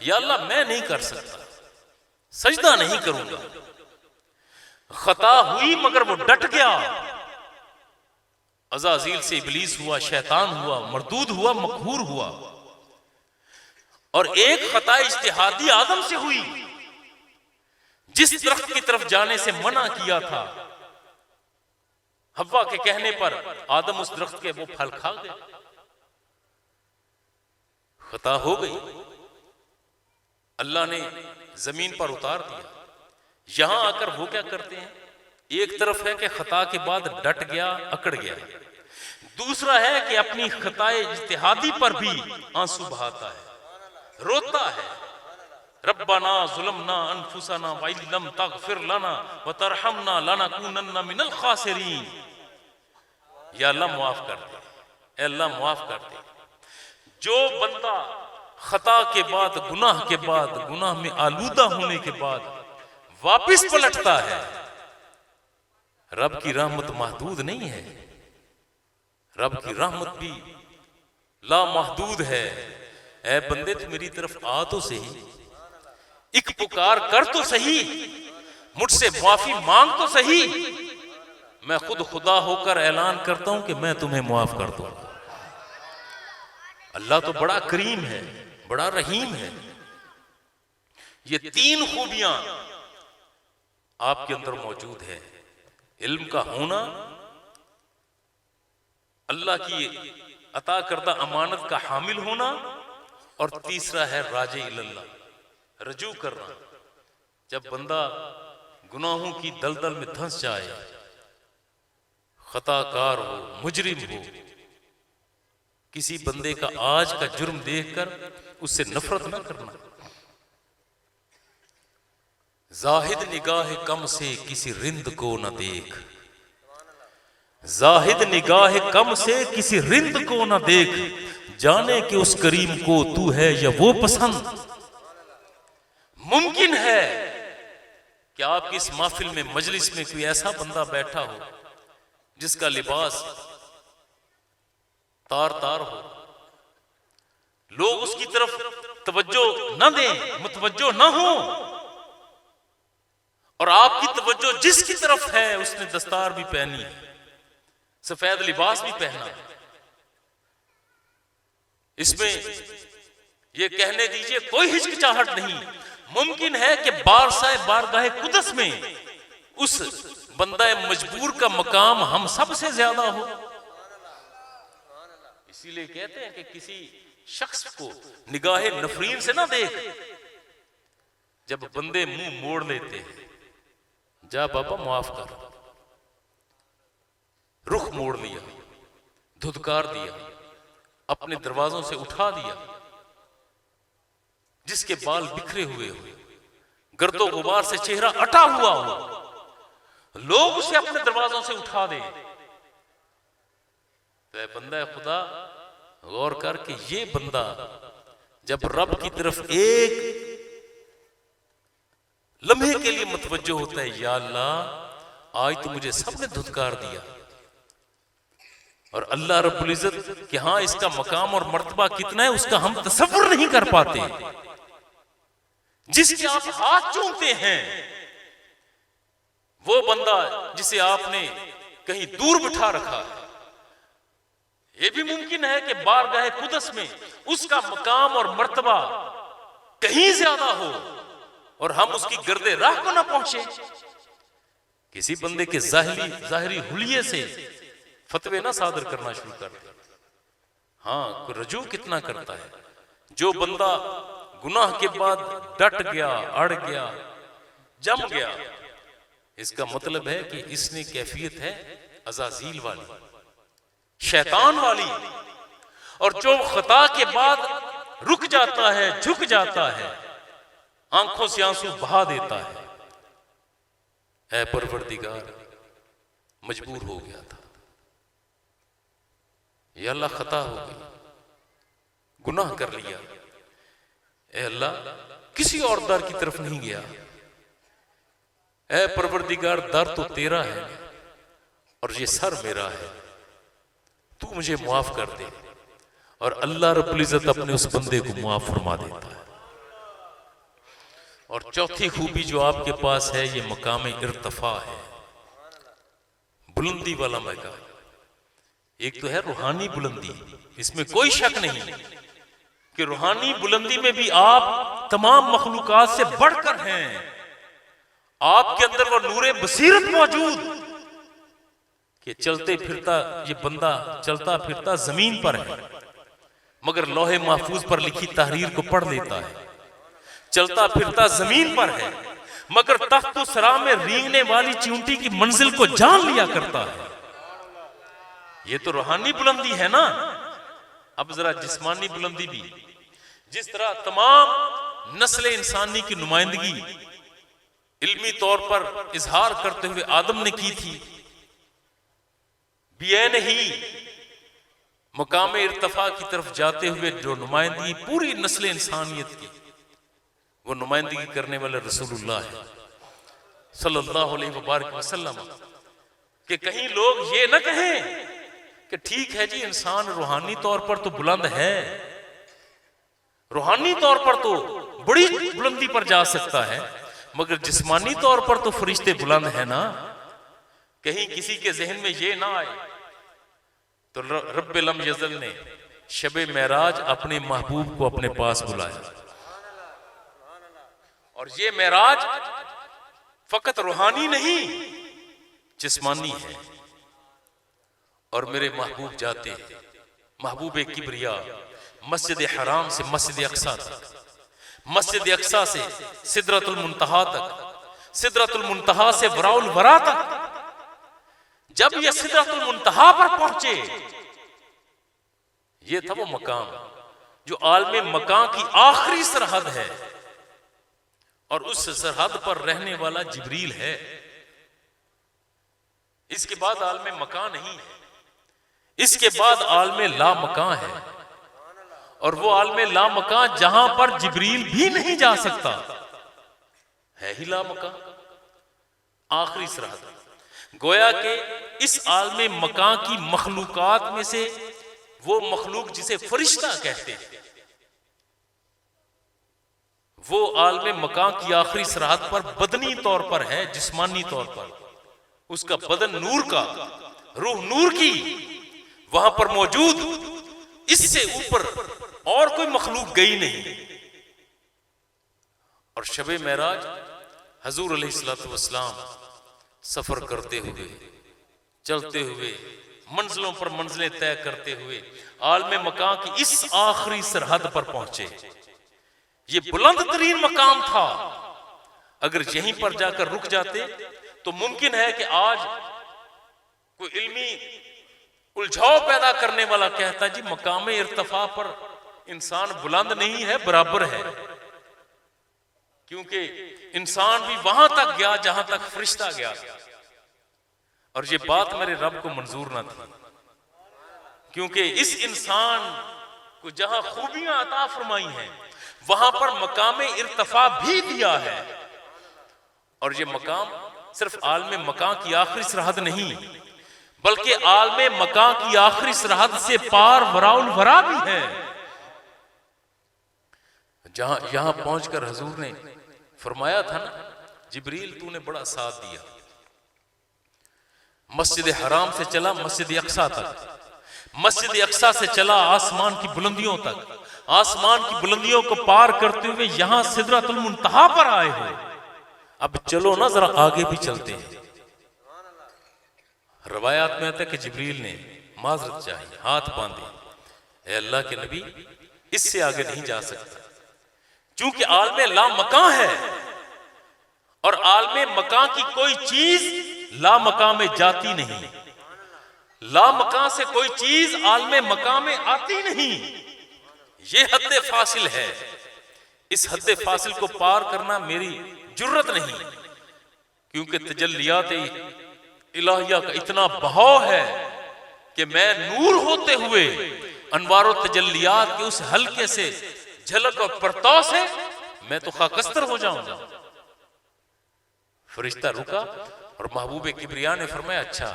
या अल्लाह मैं नहीं कर सकता, सजदा नहीं करूंगा। खता हुई मगर वो डट गया। अज़ाज़ील से इब्लीस हुआ, शैतान हुआ, मरदूद हुआ, मकहूर हुआ। और एक खता इज्तिहादी आदम से हुई, जिस दरख्त की तरफ जाने से मना किया था, हव्वा के कहने पर आदम उस दरख्त के वो फल खा गए। खता हो गई, अल्लाह ने जमीन पर उतार दिया। यहां आकर वो क्या करते हैं, एक तरफ है कि खता के बाद डट गया, अकड़ गया। दूसरा है कि अपनी खताए इज्तिहादी पर भी आंसू बहाता है, रोता है। रब्बना ज़ुलमना अनफुसना व इल्लम तग़फिर लना व तरहमना लनकुनन्ना मिनल खासिरीन। या अल्लाह माफ कर दे, ए अल्लाह माफ कर दे। जो बंदा खता के बाद, गुनाह के बाद, गुनाह में आलूदा होने के बाद वापिस पलटता है, रब की रहमत महदूद नहीं है, रब की रहमत भी लामहदूद है। ऐ बंदे तू मेरी तरफ आ तो सही, एक पुकार कर तो सही, मुझसे माफी मांग तो सही। मैं खुद खुदा होकर ऐलान करता हूं कि मैं तुम्हें माफ कर दूंगा। अल्लाह तो बड़ा करीम है, बड़ा रहीम है। ये तीन खूबियां आपके अंदर मौजूद है। इल्म का होना, अल्लाह की अता करदा अमानत का हामिल होना, और तीसरा है राजे इल्लल्लाह, रजू करना। जब बंदा गुनाहों की दलदल में धंस जाए, खताकार हो, मुजरिम हो, किसी बंदे का आज का जुर्म देखकर उससे नफरत न करना। जाहिद निगाह कम से किसी रिंद को न देख, जाहिद निगाह कम से किसी रिंद को न देख, जाने कि उस करीम को तू है या वो पसंद। मुमकिन है कि आपकी इस महफिल में, मजलिस में कोई ऐसा बंदा बैठा हो जिसका लिबास तार तार हो, लोग उसकी तरफ तवज्जो न दें, मुतवज्जो न हो, और आपकी तवज्जो जिसकी तरफ है उसने दस्तार भी पहनी है, सफेद लिबास भी पहना है। इसमें यह कहने दीजिए कोई हिचकिचाहट नहीं। मुमकिन है कि बारगाह कुदस में उस बंदा मजबूर का मकाम हम सबसे ज्यादा हो। इसीलिए कहते हैं कि किसी शख्स को निगाहे नफरीन से ना देख। जब बंदे मुंह मोड़ लेते हैं, जा बाबा माफ कर, रुख मोड़ लिया, धुतकार दिया, अपने दरवाजों से उठा दिया, जिसके बाल बिखरे हुए हो, गर्दो गुबार से चेहरा अटा हुआ हो, लोग उसे अपने दरवाजों से उठा दे, तो बंदा खुदा गौर कर कि ये बंदा जब रब की तरफ एक लम्हे के लिए मुतवज्जो होता है, या अल्लाह आज तो मुझे सबने धुतकार दिया, और अल्लाह रब्बुल इज्जत कि हाँ इसका मकाम और मर्तबा कितना है उसका हम तसव्वुर नहीं कर पाते। जिसके आप हाथ चूमते हैं वो बंदा जिसे आपने कहीं दूर बिठा रखा है, यह भी मुमकिन है कि बारगाह कुदस में उसका मकाम और मर्तबा कहीं ज्यादा हो और हम उसकी गर्दे राह को ना पहुंचे। किसी बंदे के जाहिरी हुलिये से फतवे ना सादर करना शुरू कर दे। हाँ, रजू कितना करता है। जो बंदा गुनाह के बाद डट गया, अड़ गया, जम गया, इसका मतलब है कि इसने कैफियत है अज़ाज़ील वाली, शैतान वाली। और जो खता के बाद रुक जाता है, झुक जाता है, आंखों से आंसू बहा देता है, ऐ परवरदिगार मजबूर हो गया था, या अल्लाह खता हो गई, गुनाह कर लिया, ऐ अल्लाह किसी और दर की तरफ नहीं गया, ऐ परवरदिगार दर तो तेरा है और ये सर मेरा है, तू मुझे मुआफ कर दे। और अल्लाह रब्बुल इज्जत अपने उस बंदे को मुआफ फरमा देता है। और चौथी खूबी जो आपके पास है ये मकाम इर्तफा है, बुलंदी वाला मकाम। एक तो है रूहानी बुलंदी, इसमें कोई शक नहीं कि रूहानी बुलंदी में भी आप तमाम मखलूकात से बढ़कर हैं। आपके अंदर वो नूरे बसीरत मौजूद कि चलते फिरता ये बंदा चलता फिरता जमीन पर है मगर लोहे महफूज पर लिखी तहरीर को पढ़ लेता है, चलता फिरता जमीन पर है मगर तख्त सरा में रेंगने वाली चींटी की मंजिल को जान लिया करता है। ये तो रूहानी बुलंदी है ना। अब जरा जिस्मानी बुलंदी भी, जिस तरह तमाम नस्ल इंसानी की नुमाइंदगी इल्मी तौर पर इजहार करते हुए आदम ने की थी, बेन ही मकाम इर्तफा की तरफ जाते हुए जो नुमाइंदगी पूरी नस्ल इंसानियत की, वो नुमाइंदगी करने वाले रसूलुल्लाह है सल्लल्लाहु अलैहि वसल्लम। कि कहीं लोग ये न कहें कि ठीक है जी इंसान रूहानी तौर पर तो बुलंद है, रूहानी तौर पर तो बड़ी बुलंदी पर जा सकता है मगर जिस्मानी तौर पर तो फरिश्ते बुलंद है ना। कहीं किसी के जहन में ये ना आए तो रब्बे लम यज़ल ने शबे मेराज अपने महबूब को अपने पास बुलाया, और ये मेराज फकत रूहानी नहीं जिस्मानी है। और मेरे महबूब जाते हैं, महबूब किबरिया मस्जिद हराम से मस्जिद अक्सा तक, मस्जिद अक्सा से सिदरतुल मुंतहा तक, सिदरतुल मुंतहा से वराउल वरा तक। जब ये सिदरतुल मुंतहा पर पहुंचे, ये था वो मकाम जो आलमे मकाम की आखिरी सरहद है और उस सरहद पर रहने वाला जिब्रील है। इसके बाद आलमे मकान नहीं है, इसके बाद आलमे ला मकान है, और वो आलमे ला मकान जहां पर जिब्रील भी नहीं जा सकता है ही ला मकान, आखिरी सरहद। गोया के इस आलमे मकान की मखलूकात में से वो मखलूक जिसे फरिश्ता कहते हैं, वो आलमे मकान की आखिरी सरहद पर बदनी तौर पर है, जिस्मानी तौर पर उसका बदन नूर का, रूह नूर की वहां पर मौजूद, इससे ऊपर और कोई मखलूक गई नहीं। और शबे मेराज हजूर अलैहिस्सलातु वस्सलाम सफर करते हुए, चलते हुए, मंजिलों पर मंजिलें तय करते हुए आलम मकां की इस आखिरी सरहद पर पहुंचे। ये बुलंद तरीन मकाम था। अगर यहीं पर जाकर रुक जाते तो मुमकिन है कि आज कोई इल्मी उलझाव पैदा करने वाला कहता जी मकाम इर्तिफा पर इंसान बुलंद नहीं है, बराबर है, क्योंकि इंसान भी वहां तक गया जहां तक फरिश्ता गया। और ये बात मेरे रब को मंजूर ना थी, क्योंकि इस इंसान को जहां खूबियां अता फरमाई हैं वहां पर मकाम इर्तिफा भी दिया है। और ये मकाम सिर्फ आलम मकां की आखिरी सरहद नहीं, बल्कि आलम मकां की आखिरी सरहद से पार वराउल वरा भी है। जहां यहां पहुंचकर हजूर ने फरमाया था ना, जिब्रील तूने बड़ा साथ दिया। मस्जिद हराम से चला मस्जिद अक्सा तक, मस्जिद अक्सा से चला आसमान की बुलंदियों तक, आसमान की बुलंदियों को पार करते हुए यहां सिदरतुल मुंतहा पर आए हो। अब चलो ना जरा आगे भी चलते हैं। रवायात में आता है कि जिब्रील ने माजरत चाहिए, हाथ बांधे, ए अल्लाह के नबी इससे आगे नहीं जा सकता, क्योंकि आलमे ला मकां है और आलमे मकां की कोई चीज ला मकां में जाती नहीं, ला मकां से कोई चीज आलमे मकां में आती नहीं। ये हद फासिल है। इस हद फासिल को पार करना मेरी जुर्रत नहीं, क्योंकि तजल्लियात इलाहिया का इतना बहाव है कि मैं नूर होते हुए अनवार तजल्लियात के उस हल्के से झलक और परताव से मैं तो खाकस्तर हो जाऊंगा। फरिश्ता रुका और महबूब किबरिया ने फरमाया अच्छा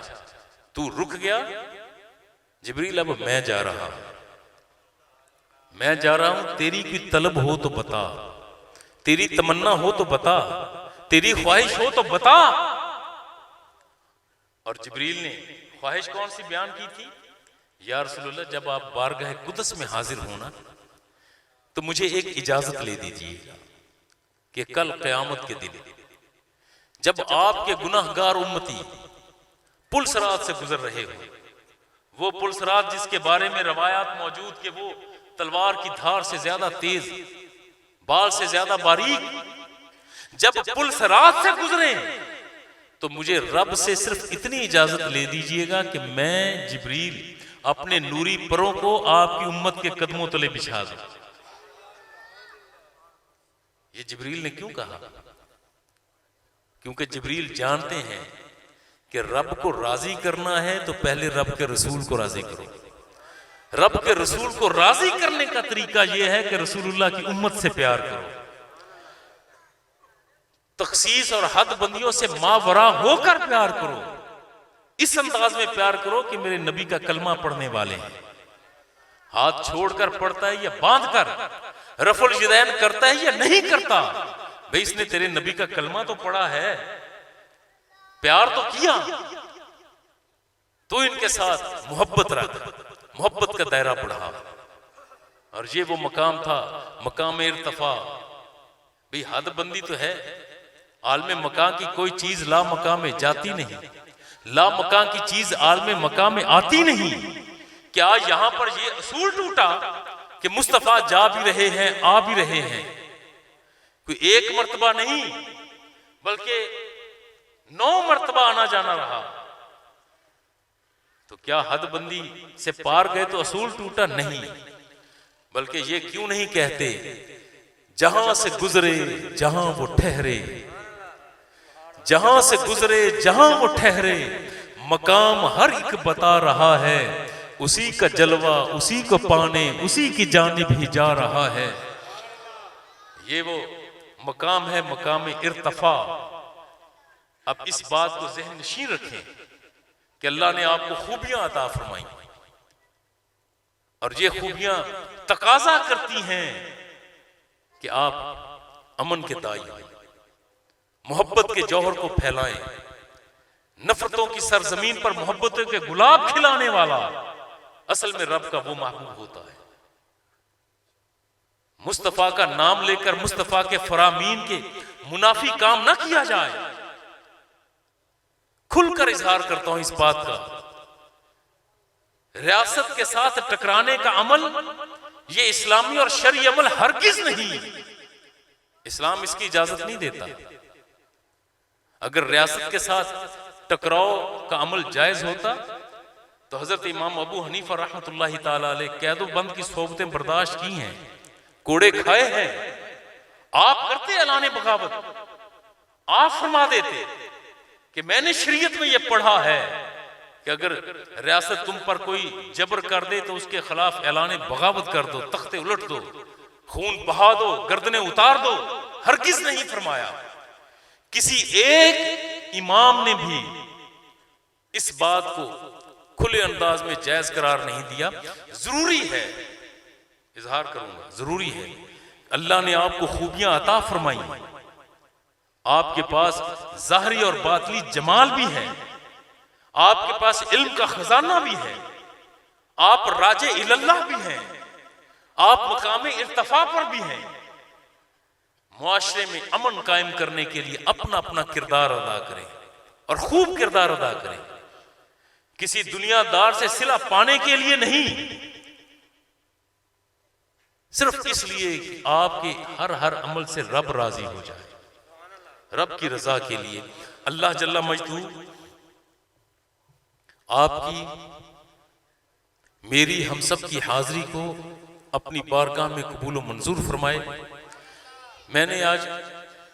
तू रुक गया जिब्रील, अब मैं जा रहा हूं, मैं जा रहा हूं, तेरी कोई तलब हो तो बता, तेरी तमन्ना हो तो बता, तेरी ख्वाहिश हो तो बता। और जिब्रील ने ख्वाहिश कौन सी बयान की थी? या रसूलुल्लाह, जब आप बारगाह कुदस में हाजिर होना तो मुझे एक इजाजत ले दीजिएगा कि कल क़यामत के दिन जब आपके गुनाहगार उम्मती पुलसरात से गुजर रहे हो, वो पुलसरात जिसके बारे में रवायात मौजूद कि वो तलवार की धार से ज्यादा तेज, बाल से ज्यादा बारीक, जब पुलसरात से गुजरे तो मुझे रब से सिर्फ इतनी इजाजत ले दीजिएगा कि मैं जिब्रील अपने नूरी परों को आपकी उम्मत के कदमों तले बिछा दूं। ये जिब्रील ने क्यों कहा? क्योंकि जिब्रील जानते हैं कि रब को राजी करना है तो पहले रब के रसूल को राजी करो। रब के रसूल को राजी करने का तरीका यह है कि रसूलुल्लाह की उम्मत से प्यार करो, तखसीस और हद बंदियों से मावरा होकर प्यार करो, इस अंदाज में प्यार करो कि मेरे नबी का कलमा पढ़ने वाले हैं, हाथ छोड़कर पढ़ता है या बांधकर, रफुल यदैन करता है या नहीं करता, भाई इसने तेरे नबी का कलमा तो पढ़ा है, प्यार तो किया, तो इनके साथ मोहब्बत रख, मोहब्बत का दायरा बढ़ा। और ये वो मकाम था, मकाम इर्तिफा। भाई हद बंदी तो है, आलमे मकां की कोई चीज ला मकां में जाती नहीं, ला मकां की चीज आलमे मकां में आती नहीं। क्या यहां पर ये असूल टूटा कि मुस्तफा जा भी रहे हैं, आ भी रहे हैं, कोई एक मर्तबा नहीं बल्कि 9 मर्तबा आना जाना रहा, तो क्या हदबंदी से पार गए तो असूल टूटा? नहीं, बल्कि ये क्यों नहीं कहते जहां से गुजरे जहां वो ठहरे, जहां से गुजरे जहां वो ठहरे, मकाम हर एक बता रहा है, उसी का जलवा उसी को पाने उसी की जानिब ही जा रहा है। ये वो मकाम है, मकाम इर्तिफा। अब इस बात को ज़हन नशीं रखें कि अल्लाह ने आपको खूबियां अता फरमाई और ये खूबियां तकाजा करती हैं कि आप अमन के दाई, मोहब्बत के जौहर को फैलाएं, नफरतों की सरजमीन पर मोहब्बतों के गुलाब खिलाने वाला असल में रब का वो महबूब होता है। मुस्तफा का नाम लेकर मुस्तफा के फरामीन के मुनाफी काम ना किया जाए। खुलकर इजहार करता हूं इस बात का रियासत के साथ टकराने का अमल ये इस्लामी और शरई अमल हरगिज नहीं, इस्लाम इसकी इजाजत नहीं देता। अगर रियासत के साथ टकराव का अमल जायज होता तो हजरत इमाम अबू हनीफा रहमतुल्लाहि ताला अलैह कैदो बंद की सोबतें बर्दाश्त की हैं, कोड़े खाए हैं। आप करते ऐलान बगावत, आप फरमा देते कि मैंने शरीयत में यह पढ़ा है कि अगर रियासत तुम पर कोई जबर कर दे तो उसके खिलाफ ऐलान बगावत कर दो, तख्ते उलट दो, खून बहा दो, गर्दनें उतार दो। हरगिज नहीं फरमाया। किसी एक इमाम ने भी इस बात को खुले अंदाज में जायज करार नहीं दिया। जरूरी है, इजहार करूंगा, जरूरी है, अल्लाह ने आपको खूबियां अता फरमाई, आपके पास ज़ाहरी और बातनी जमाल भी है, आपके पास इल्म का खजाना भी है, आप राजे इल्लल्लाह भी हैं, आप मकामे इर्तफा पर भी हैं। मुआशरे में अमन कायम करने के लिए अपना अपना किरदार अदा करें और खूब किरदार अदा करें। किसी दुनियादार से सिला पाने के लिए नहीं, सिर्फ इसलिए कि आपके हर अमल से रब राजी हो जाए, रब की रजा के लिए। अल्लाह जल्ला मजदू आपकी मेरी हम सब की हाजिरी को अपनी बारगाह में कबूल व मंजूर फरमाए। मैंने आज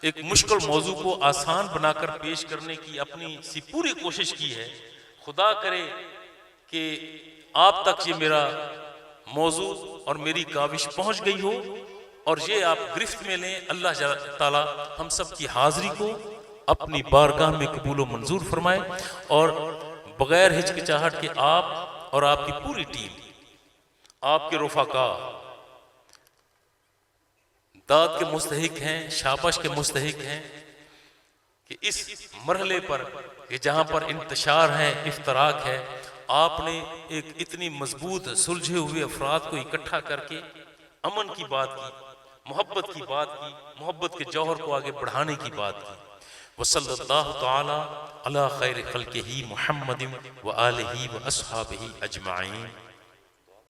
एक मुश्किल मौजू को आसान बनाकर पेश करने की अपनी सी पूरी कोशिश की है। खुदा करे कि आप तक ये मेरा मौजू और मेरी काविश पहुंच गई हो और ये आप गिरफ्त में लें। अल्लाह ताला हम सब की हाजिरी को अपनी बारगाह में कबूल व मंजूर फरमाए और बगैर हिचकिचाहट के आप और आपकी पूरी टीम, आपके रुफाका दाद के मुस्तहिक हैं, शाबाश के मुस्तहिक हैं कि इस मरहले पर कि जहां पर इंतशार है, इफ्तराक है, आपने एक इतनी मजबूत सुलझे हुए अफराद को इकट्ठा करके अमन की बात की, मोहब्बत की बात की, मोहब्बत के जौहर को आगे बढ़ाने की बात की। वसल्लल्लाहु तआला अला खैर खल्क़िही मुहम्मदिन व आलिही व अस्हाबिही अजमाइन।